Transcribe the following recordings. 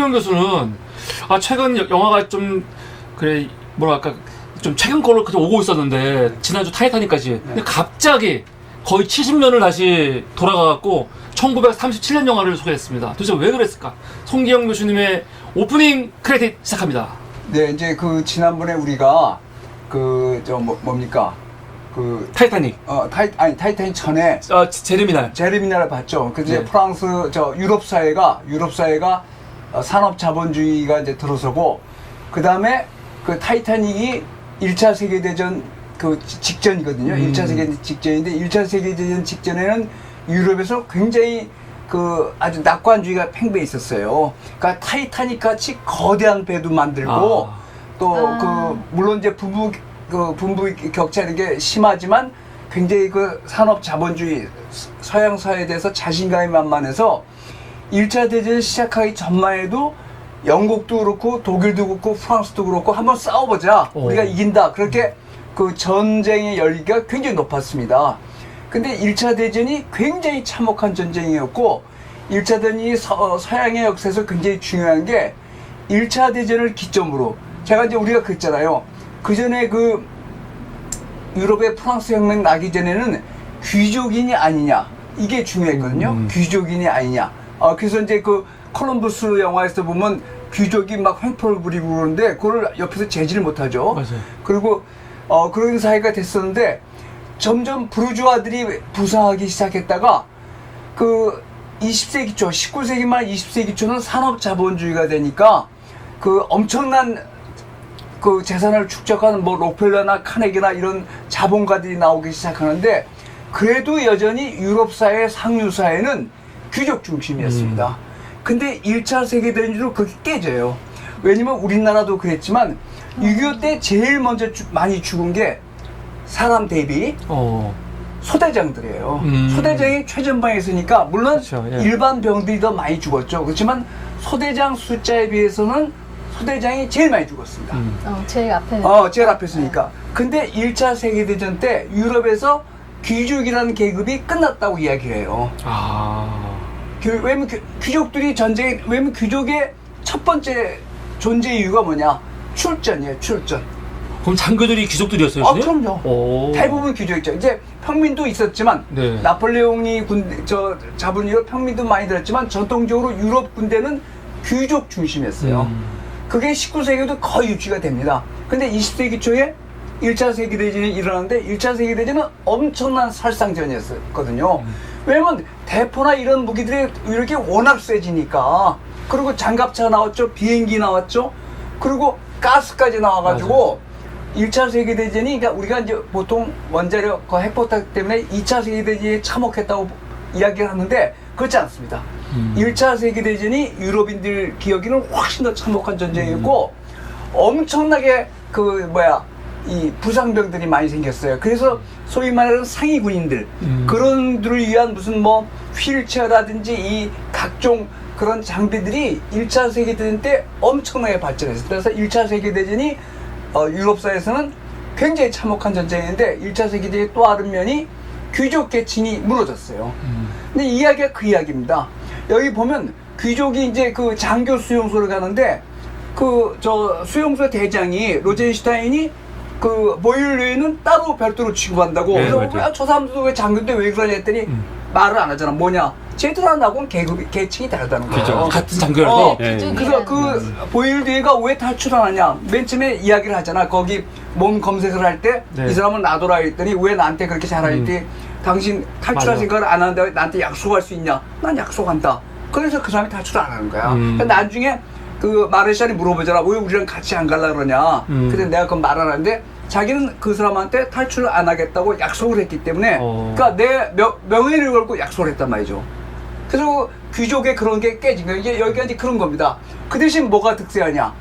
송기영 교수는 최근 영화가 좀 그래 뭐랄까 좀 최근 걸로 그냥 오고 있었는데 지난주 타이타닉까지 근데 갑자기 거의 70년을 다시 돌아가갖고 1937년 영화를 소개했습니다. 도대체 왜 그랬을까? 송기영 교수님의 오프닝 크레딧 시작합니다. 네, 이제 그 지난번에 우리가 뭡니까? 타이타닉. 타이타닉 전에 제레미날 봤죠. 그래서 네. 프랑스 유럽 사회가 산업 자본주의가 이제 들어서고 그다음에 그 타이타닉이 1차 세계 대전 직전이거든요. 1차 세계 대전 직전인데 1차 세계 대전 직전에는 유럽에서 굉장히 아주 낙관주의가 팽배해 있었어요. 그러니까 타이타닉 같이 거대한 배도 만들고 물론 이제 분부 격차 이런 게 심하지만 굉장히 산업 자본주의 서양 사회에 대해서 자신감이 만만해서 1차 대전을 시작하기 전만 해도 영국도 그렇고 독일도 그렇고 프랑스도 그렇고 한번 싸워보자. 우리가 이긴다. 그렇게 전쟁의 열기가 굉장히 높았습니다. 근데 1차 대전이 굉장히 참혹한 전쟁이었고 1차 대전이 서양의 역사에서 굉장히 중요한 게 1차 대전을 기점으로 제가 이제 우리가 그랬잖아요. 그 전에 유럽의 프랑스 혁명 나기 전에는 귀족인이 아니냐 이게 중요했거든요. 귀족인이 아니냐. 그래서 이제 콜럼버스 영화에서 보면 귀족이 막 횡포를 부리고 그러는데 그걸 옆에서 제지를 못하죠. 맞아요. 그리고 그런 사회가 됐었는데 점점 부르주아들이 부상하기 시작했다가 20세기 초, 19세기 말 20세기 초는 산업 자본주의가 되니까 엄청난 재산을 축적하는 록펠러나 카네기나 이런 자본가들이 나오기 시작하는데 그래도 여전히 유럽 사회, 상류 사회는 귀족 중심이었습니다. 근데 1차 세계대전 이후로 그게 깨져요. 왜냐면 우리나라도 그랬지만 6.25 때 제일 먼저 많이 죽은 게 사람 대비 소대장들이에요. 소대장이 최전방에 있으니까 물론 그렇죠, 예. 일반 병들이 더 많이 죽었죠. 그렇지만 소대장 숫자에 비해서는 소대장이 제일 많이 죽었습니다. 제일 앞에. 제일 앞에 있으니까. 근데 1차 세계대전 때 유럽에서 귀족이라는 계급이 끝났다고 이야기를 해요. 왜냐면 귀족들이 왜냐면 귀족의 첫 번째 존재 이유가 뭐냐? 출전이에요, 출전. 그럼 장교들이 귀족들이었어요? 그럼요. 대부분 귀족이죠. 이제 평민도 있었지만, 네. 나폴레옹이 잡은 이후 평민도 많이 들었지만, 전통적으로 유럽 군대는 귀족 중심이었어요. 그게 19세기에도 거의 유지가 됩니다. 근데 20세기 초에 1차 세계대전이 일어났는데 1차 세계대전은 엄청난 살상전이었거든요. 왜냐면 대포나 이런 무기들이 이렇게 워낙 세지니까 그리고 장갑차 나왔죠. 비행기 나왔죠. 그리고 가스까지 나와가지고 맞아. 1차 세계대전이 그러니까 우리가 이제 보통 원자력 핵포탑 때문에 2차 세계대전이 참혹했다고 이야기를 하는데 그렇지 않습니다. 1차 세계대전이 유럽인들 기억에는 훨씬 더 참혹한 전쟁이었고 엄청나게 이 부상병들이 많이 생겼어요. 그래서 소위 말하는 상위 군인들 그런 들을 위한 무슨 휠체어라든지 이 각종 그런 장비들이 1차 세계대전 때 엄청나게 발전했어요. 그래서 1차 세계대전이 유럽사에서는 굉장히 참혹한 전쟁인데 1차 세계대전의 또 다른 면이 귀족 계층이 무너졌어요. 근데 이야기가 그 이야기입니다. 여기 보면 귀족이 이제 장교 수용소를 가는데 수용소 대장이 로젠슈타인이 보일러에는 따로 별도로 취급한다고. 네, 그래서 저 사람들도 왜 장교인데 왜 그러냐 했더니 말을 안 하잖아. 뭐냐? 쟤들하고는 계층이 다르다는 거예요. 그죠. 같은 장교라도. 그래서 보일러가 왜 탈출 안 하냐? 맨 처음에 이야기를 하잖아. 거기 몸 검색을 할 때 이 사람은 나더라 했더니 왜 나한테 그렇게 잘하는데 당신 탈출할 생각을 안 하는데 나한테 약속할 수 있냐? 난 약속한다. 그래서 그 사람이 탈출을 안 하는 거야. 그러니까 나중에 마레샬이 물어보잖아. 왜 우리랑 같이 안 갈라 그러냐. 근데 내가 그건 말 안 하는데 자기는 그 사람한테 탈출을 안 하겠다고 약속을 했기 때문에 그러니까 내 명예를 걸고 약속을 했단 말이죠. 그래서 귀족의 그런 게 깨진 거예요. 이제 여기가 이제 그런 겁니다. 그 대신 뭐가 특세하냐?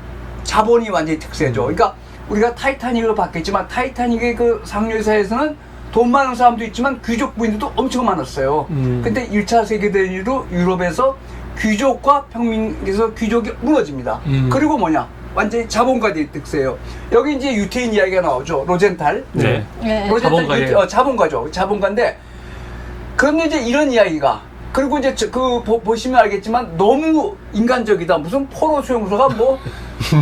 자본이 완전히 특세죠. 그러니까 우리가 타이타닉을 봤겠지만 타이타닉의 상류사에서는 돈 많은 사람도 있지만 귀족 부인들도 엄청 많았어요. 근데 1차 세계대전 이후로 유럽에서 귀족과 평민에서 귀족이 무너집니다. 그리고 뭐냐? 완전히 자본가들이 특세예요. 여기 이제 유태인 이야기가 나오죠. 로젠탈. 네. 로젠탈 자본가죠. 자본가인데 그런데 이제 이런 이야기가 그리고 이제 보시면 알겠지만 너무 인간적이다. 무슨 포로 수용소가 뭐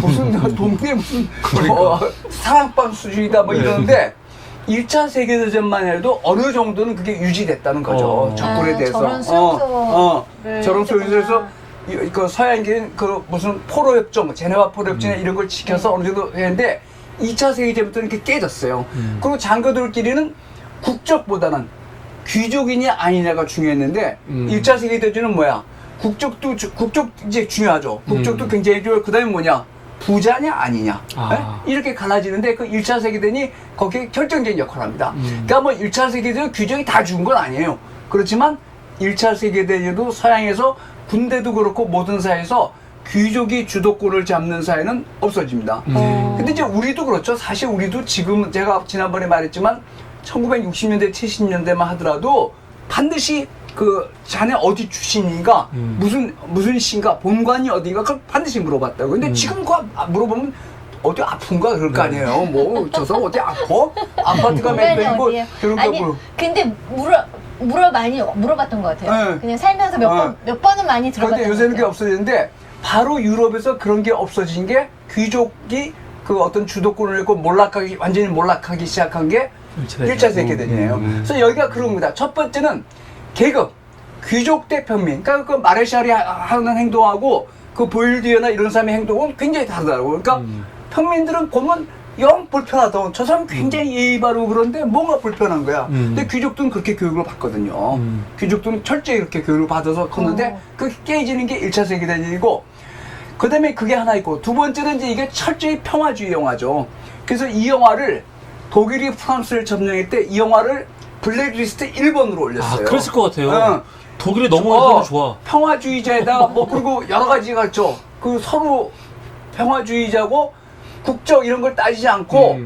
무슨 동네 무슨 사랑방 수준이다 뭐 이러는데 1차 세계대전만 해도 어느 정도는 그게 유지됐다는 거죠. 적군에 대해서. 저런 수용소. 저런 수용소에서 그 서양계는 그 무슨 포로 협정, 제네바 포로 협정이나 이런 걸 지켜서 어느 정도 했는데 2차 세계대전부터는 이렇게 깨졌어요. 그리고 장교들끼리는 국적보다는 귀족이냐 아니냐가 중요했는데 1차 세계대전은 뭐야? 국적 이제 중요하죠. 국적도 굉장히 중요하고 그다음에 뭐냐? 부자냐 아니냐 이렇게 갈라지는데 그 1차 세계대전이 거기에 결정적인 역할을 합니다. 그러니까 뭐 1차 세계대전 귀족이 다 죽은 건 아니에요. 그렇지만 1차 세계대전도 서양에서 군대도 그렇고 모든 사회에서 귀족이 주도권을 잡는 사회는 없어집니다. 근데 이제 우리도 그렇죠. 사실 우리도 지금 제가 지난번에 말했지만 1960년대 70년대만 하더라도 반드시 그 자네 어디 출신인가 무슨 시인가 본관이 어디인가 그걸 반드시 물어봤다고. 근데 지금 그거 물어보면 어디 아픈가 그럴 거 아니에요. 뭐 저 사람 어디 아파? 아파트가 몇 평이고 그런 거 아니, 근데 많이 물어봤던 것 같아요. 네. 그냥 살면서 몇 번은 많이 들어봤던 것 그런데 같아요. 요새는 그게 없어졌는데 바로 유럽에서 그런 게 없어진 게 귀족이 그 어떤 주도권을 잃고 완전히 몰락하기 시작한 게 1차 세계대전이에요. 그래서 여기가 그런 겁니다. 첫 번째는 계급, 귀족 대 평민. 그러니까 그 마레샬이 하는 행동하고 그 보일디어나 이런 사람의 행동은 굉장히 다르더라고요. 그러니까 평민들은 보면 영 불편하다. 저 사람 굉장히 예의 바르고 그런데 뭔가 불편한 거야. 근데 귀족들은 그렇게 교육을 받거든요. 귀족들은 철저히 그렇게 교육을 받아서 컸는데 그게 깨지는 게 1차 세계대전이고 그 다음에 그게 하나 있고 두 번째는 이제 이게 철저히 평화주의 영화죠. 그래서 이 영화를 독일이 프랑스를 점령할 때 이 영화를 블랙리스트 1번으로 올렸어요. 그랬을 것 같아요. 독일이 너무 좋아. 평화주의자에다가 뭐 그리고 여러 가지가 있죠. 그 서로 평화주의자고 국적 이런 걸 따지지 않고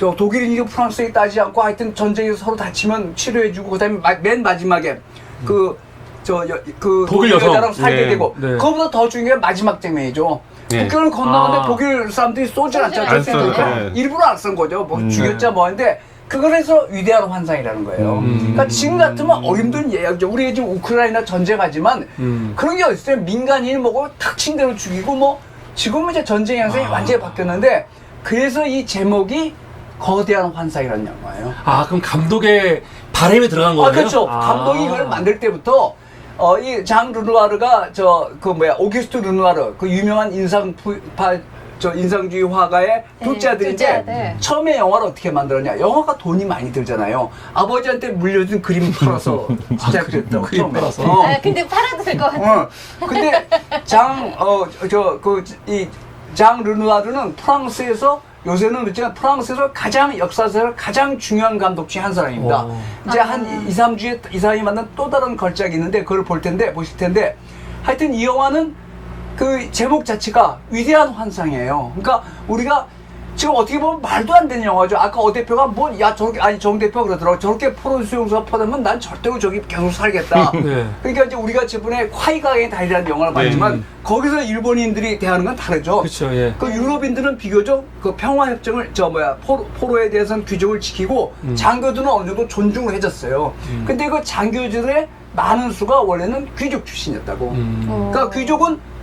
저 독일인이고 프랑스인이 따지지 않고 하여튼 전쟁에서 서로 다치면 치료해주고 그다음에 맨 마지막에 그 독일 여자랑 살게 되고 그거보다 더 중요한 게 마지막 장면이죠. 국경을 건너는데 독일 사람들이 쏘질 않잖아요. 일부러 안 쓴 거죠. 뭐 죽였자 뭐인데 그걸 해서 위대한 환상이라는 거예요. 그러니까 지금 같으면 어림도 예약이죠. 우리가 지금 우크라이나 전쟁하지만 그런 게 어딨어요. 민간인을 뭐고 탁친 대로 죽이고 뭐 지금은 이제 전쟁 양상이 완전히 바뀌었는데 그래서 이 제목이 거대한 환상이라는 영화예요. 그럼 감독의 바람이 들어간 거예요? 그렇죠. 감독이 이걸 만들 때부터 이 장 르누아르가 오기스트 르누아르 그 유명한 인상주의 화가의 둘째 아들인데 처음에 영화를 어떻게 만들었냐? 영화가 돈이 많이 들잖아요. 아버지한테 물려준 그림 팔아서 시작했다고. 그림 팔아서. 근데 팔아도 될 것 같아. 근데 장 르누아르는 프랑스에서 요새는 그렇지만 프랑스에서 역사에서 가장 중요한 감독 중에 한 사람입니다. 이제 한 2, 3주에 이 사람이 만난 또 다른 걸작이 있는데 그걸 보실 텐데 하여튼 이 영화는 그 제목 자체가 위대한 환상이에요. 그러니까 우리가 지금 어떻게 보면 말도 안 되는 영화죠. 아까 어 대표가 정 대표가 그러더라고. 저렇게 포로 수용소가 퍼다면 난 절대로 저기 계속 살겠다. 그러니까 이제 우리가 저번에 콰이가의 달이라는 영화를 봤지만 거기서 일본인들이 대하는 건 다르죠. 그렇죠. 예. 그 유럽인들은 비교적 그 평화 협정을 포로에 대해서는 귀족을 지키고 장교들은 어느 정도 존중을 해줬어요. 근데 그 장교들의 많은 수가 원래는 귀족 출신이었다고. 그러니까 귀족은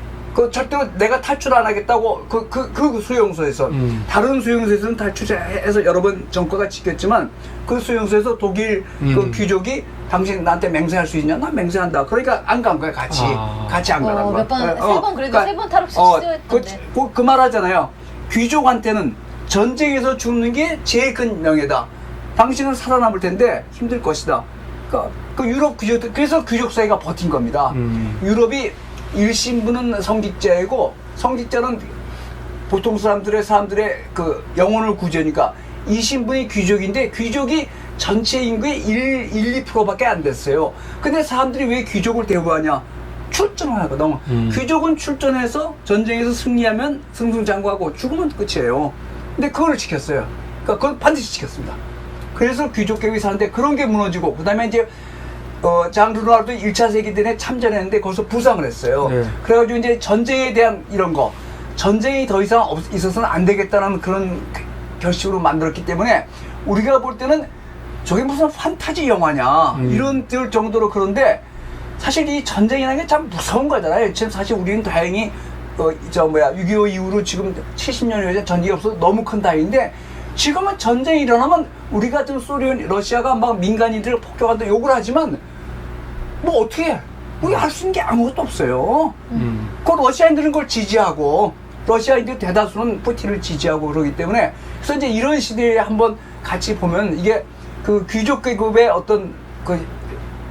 절대로 내가 탈출 안 하겠다고 그 수용소에서 다른 수용소에서는 탈출해서 여러 번 정권가 지켰지만 그 수용소에서 독일 그 귀족이 당신 나한테 맹세할 수 있냐? 나 맹세한다. 그러니까 안 간 거야 같이 안 가는 거야. 세 번 그래도 세 번 탈옥시켰던데. 그 말하잖아요. 귀족한테는 전쟁에서 죽는 게 제일 큰 명예다. 당신은 살아남을 텐데 힘들 것이다. 그 유럽 귀족들 그래서 귀족 사회가 버틴 겁니다. 유럽이 일신부는 성직자이고 성직자는 보통 사람들의 그 영혼을 구제하니까 이신분이 귀족인데 귀족이 전체 인구의 1~2%밖에 안 됐어요. 근데 사람들이 왜 귀족을 대우하냐? 출전을 하거든. 귀족은 출전해서 전쟁에서 승리하면 승승장구하고 죽으면 끝이에요. 근데 그걸 지켰어요. 그러니까 그걸 반드시 지켰습니다. 그래서 귀족 계급이 사는데 그런 게 무너지고 그다음에 이제 장 르누아르도 1차 세계대전에 참전했는데 거기서 부상을 했어요. 그래가지고 이제 전쟁에 대한 이런 거, 전쟁이 더 이상 있어서는 안 되겠다는 그런 결심으로 만들었기 때문에 우리가 볼 때는 저게 무슨 판타지 영화냐 이런 들 정도로 그런데 사실 이 전쟁이라는 게 참 무서운 거잖아요. 지금 사실 우리는 다행히 6.25 이후로 지금 70년이 전 전쟁이 없어서 너무 큰 다행인데 지금은 전쟁이 일어나면 우리가 좀 러시아가 막 민간인들을 폭격한다 욕을 하지만 뭐 어떻게 해? 우리 할 수 있는 게 아무것도 없어요. 그 러시아인들은 그걸 지지하고 러시아인들 대다수는 푸틴을 지지하고 그러기 때문에 그래서 이제 이런 시대에 한번 같이 보면 이게 그 귀족 계급의 어떤 그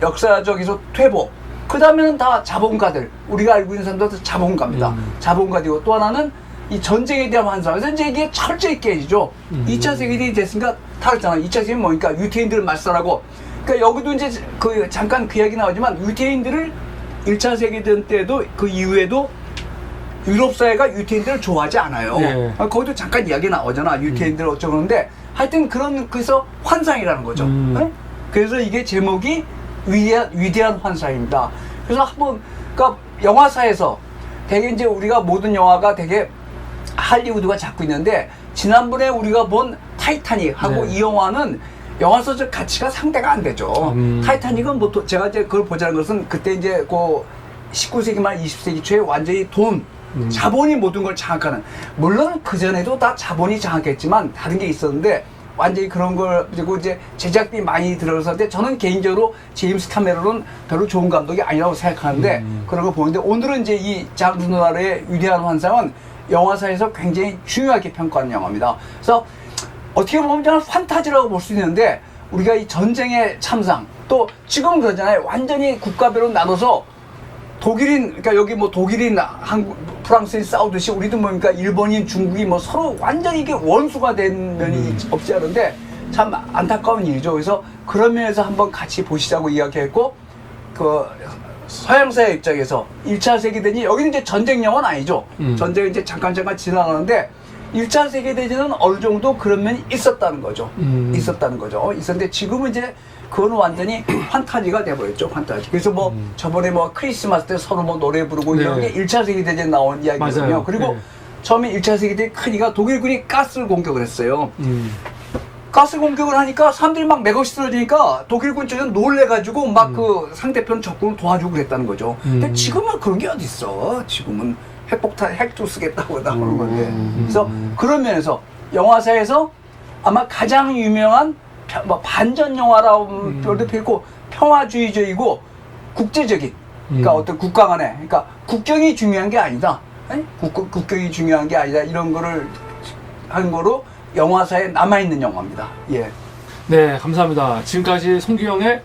역사적에서 퇴보 그 다음에는 다 자본가들 우리가 알고 있는 사람들도 자본가입니다. 자본가들이고 또 하나는 이 전쟁에 대한 환상. 그래서 이제 이게 철저히 깨지죠. 2차 세계대전이 됐으니까 다 그랬잖아요. 2차 세계는 뭐니까 유태인들을 말살하고 그러니까 여기도 이제 잠깐 그 이야기 나오지만 유태인들을 1차 세계대전 때도 그 이후에도 유럽 사회가 유태인들을 좋아하지 않아요. 네. 거기도 잠깐 이야기 나오잖아. 유태인들 어쩌고 그러는데 하여튼 그래서 환상이라는 거죠. 네? 그래서 이게 제목이 위대한 환상입니다. 그래서 한번 그러니까 영화사에서 되게 이제 우리가 모든 영화가 되게 할리우드가 잡고 있는데 지난번에 우리가 본 타이타닉하고 네. 이 영화는 영화사적 가치가 상대가 안 되죠. 타이타닉은 뭐 제가 이제 그걸 보자는 것은 그때 이제 그 19세기 말 20세기 초에 완전히 자본이 모든 걸 장악하는 물론 그 전에도 다 자본이 장악했지만 다른 게 있었는데 완전히 그런 걸 그리고 이제 제작비 많이 들어서는데 저는 개인적으로 제임스 카메론은 별로 좋은 감독이 아니라고 생각하는데 그런 거 보는데 오늘은 이제 이 장르 누아르의 위대한 환상은 영화사에서 굉장히 중요하게 평가하는 영화입니다. 그래서 어떻게 보면 저는 판타지라고 볼 수 있는데 우리가 이 전쟁의 참상 또 지금 그러잖아요. 완전히 국가별로 나눠서 독일인 그러니까 여기 뭐 독일인 한국 프랑스인 싸우듯이 우리도 뭡니까 일본인 중국이 뭐 서로 완전히 이게 원수가 된 면이 없지 않은데 참 안타까운 일이죠. 그래서 그런 면에서 한번 같이 보시자고 이야기했고 그 서양사의 입장에서 1차 세계대전이 여기는 이제 전쟁 영화는 아니죠. 전쟁이 이제 잠깐 지나가는데 1차 세계대전은 어느 정도 그런 면이 있었다는 거죠. 있었다는 거죠. 있었는데 지금은 이제 그건 완전히 판타지가 돼버렸죠. 판타지. 그래서 뭐 저번에 뭐 크리스마스 때 서로 뭐 노래 부르고 네. 이런 게 1차 세계대전 나온 이야기거든요. 맞아요. 그리고 네. 처음에 1차 세계대전 크니까 독일군이 가스를 공격을 했어요. 가스 공격을 하니까 사람들이 막 맥없이 쓰러지니까 독일군 쪽은 놀래가지고 막 그 상대편 적군을 도와주고 그랬다는 거죠. 근데 지금은 그런 게 어딨어. 지금은 핵도 쓰겠다고 나오는 건데. 그래서 그런 면에서 영화사에서 아마 가장 유명한 뭐 반전 영화라고 별도 있고 평화주의적이고 국제적인 그러니까 어떤 국가 간에 그러니까 국경이 중요한 게 아니다. 에? 국경이 중요한 게 아니다. 이런 거를 한 거로 영화사에 남아있는 영화입니다. 예. 네, 감사합니다. 지금까지 송기영의